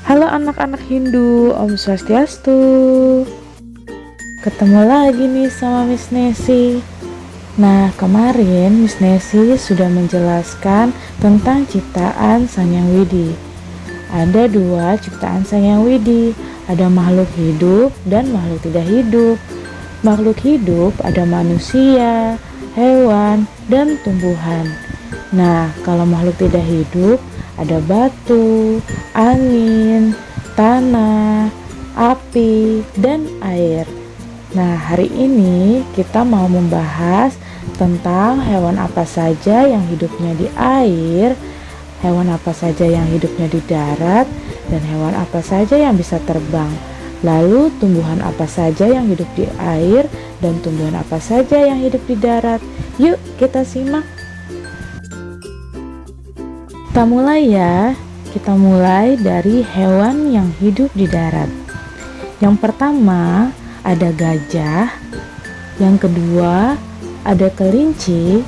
Halo anak-anak Hindu, Om Swastiastu. Ketemu lagi nih sama Miss Nesi. Nah, kemarin Miss Nesi sudah menjelaskan tentang ciptaan Sang Hyang Widi. Ada dua ciptaan Sang Hyang Widi, ada makhluk hidup dan makhluk tidak hidup. Makhluk hidup ada manusia, hewan, dan tumbuhan. Nah, kalau makhluk tidak hidup ada batu, angin, tanah, api, dan air. Nah, hari ini kita mau membahas tentang hewan apa saja yang hidupnya di air, hewan apa saja yang hidupnya di darat, dan hewan apa saja yang bisa terbang. Lalu tumbuhan apa saja yang hidup di air dan tumbuhan apa saja yang hidup di darat. Yuk kita simak. Kita mulai ya. Kita mulai dari hewan yang hidup di darat. Yang pertama ada gajah, yang kedua ada kelinci,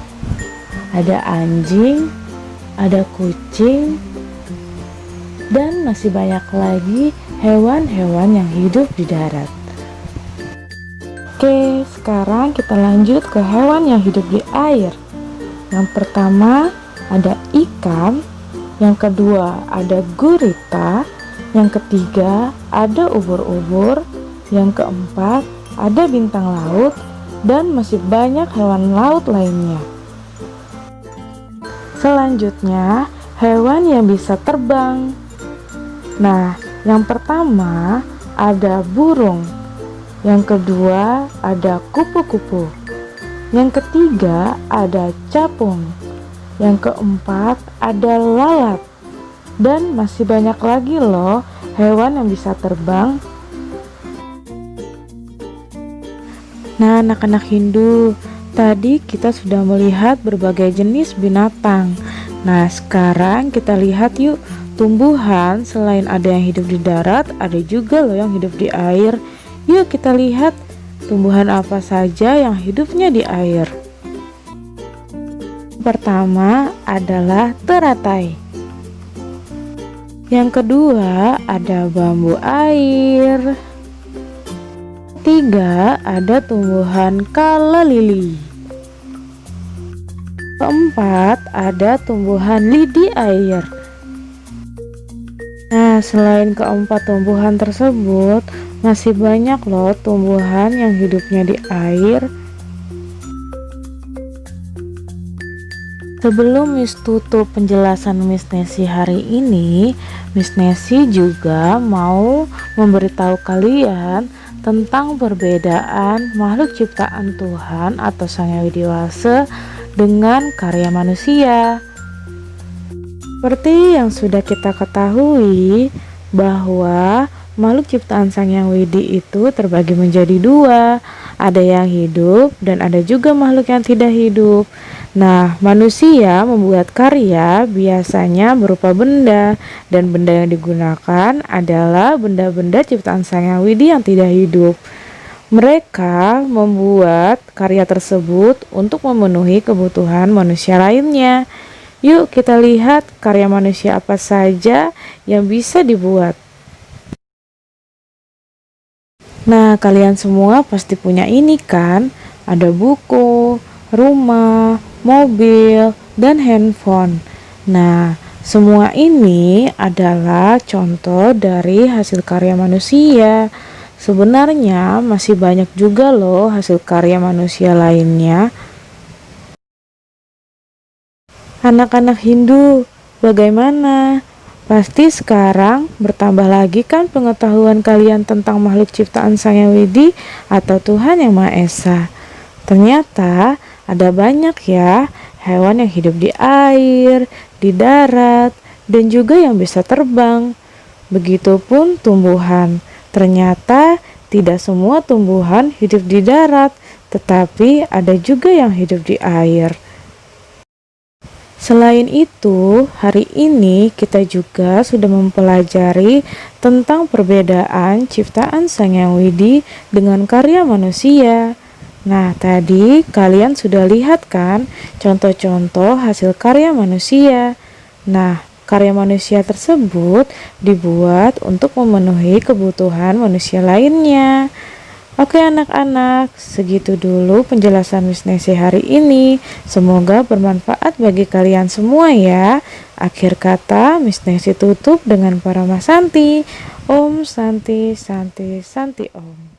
ada anjing, ada kucing, dan masih banyak lagi hewan-hewan yang hidup di darat. Oke, sekarang kita lanjut ke hewan yang hidup di air. Yang pertama ada ikan, yang kedua ada gurita, yang ketiga ada ubur-ubur, yang keempat ada bintang laut, dan masih banyak hewan laut lainnya. Selanjutnya hewan yang bisa terbang. Nah, yang pertama ada burung, yang kedua ada kupu-kupu, yang ketiga ada capung, yang keempat ada lalat, dan masih banyak lagi loh hewan yang bisa terbang. Nah, anak-anak Hindu, tadi kita sudah melihat berbagai jenis binatang. Nah, sekarang kita lihat yuk tumbuhan. Selain ada yang hidup di darat, ada juga loh yang hidup di air. Yuk kita lihat tumbuhan apa saja yang hidupnya di air. Pertama adalah teratai. Yang kedua ada bambu air. Ketiga ada tumbuhan kala lili. Keempat ada tumbuhan lidi air. Nah, selain keempat tumbuhan tersebut, masih banyak loh tumbuhan yang hidupnya di air. Sebelum Miss tutup penjelasan Miss Nesi hari ini, Miss Nesi juga mau memberitahu kalian tentang perbedaan makhluk ciptaan Tuhan atau Sang Hyang Widi Wase dengan karya manusia. Seperti yang sudah kita ketahui bahwa makhluk ciptaan Sang Hyang Widi itu terbagi menjadi dua, ada yang hidup dan ada juga makhluk yang tidak hidup. Nah, manusia membuat karya biasanya berupa benda, dan benda yang digunakan adalah benda-benda ciptaan Sang Hyang Widi yang tidak hidup. Mereka membuat karya tersebut untuk memenuhi kebutuhan manusia lainnya. Yuk kita lihat karya manusia apa saja yang bisa dibuat. Nah, kalian semua pasti punya ini kan? Ada buku, rumah, mobil, dan handphone. Nah, semua ini adalah contoh dari hasil karya manusia. Sebenarnya masih banyak juga loh hasil karya manusia lainnya. Anak-anak Hindu, bagaimana? Pasti sekarang bertambah lagi kan pengetahuan kalian tentang makhluk ciptaan Sang Hyang Widi atau Tuhan Yang Maha Esa. Ternyata ada banyak ya hewan yang hidup di air, di darat, dan juga yang bisa terbang. Begitupun tumbuhan. Ternyata tidak semua tumbuhan hidup di darat, tetapi ada juga yang hidup di air. Selain itu, hari ini kita juga sudah mempelajari tentang perbedaan ciptaan Sang Hyang Widi dengan karya manusia. Nah, tadi kalian sudah lihat kan contoh-contoh hasil karya manusia. Nah, karya manusia tersebut dibuat untuk memenuhi kebutuhan manusia lainnya. Oke anak-anak, segitu dulu penjelasan Miss Nesi hari ini. Semoga bermanfaat bagi kalian semua ya. Akhir kata, Miss Nesi tutup dengan Parama Santi. Om Santi Santi Santi Om.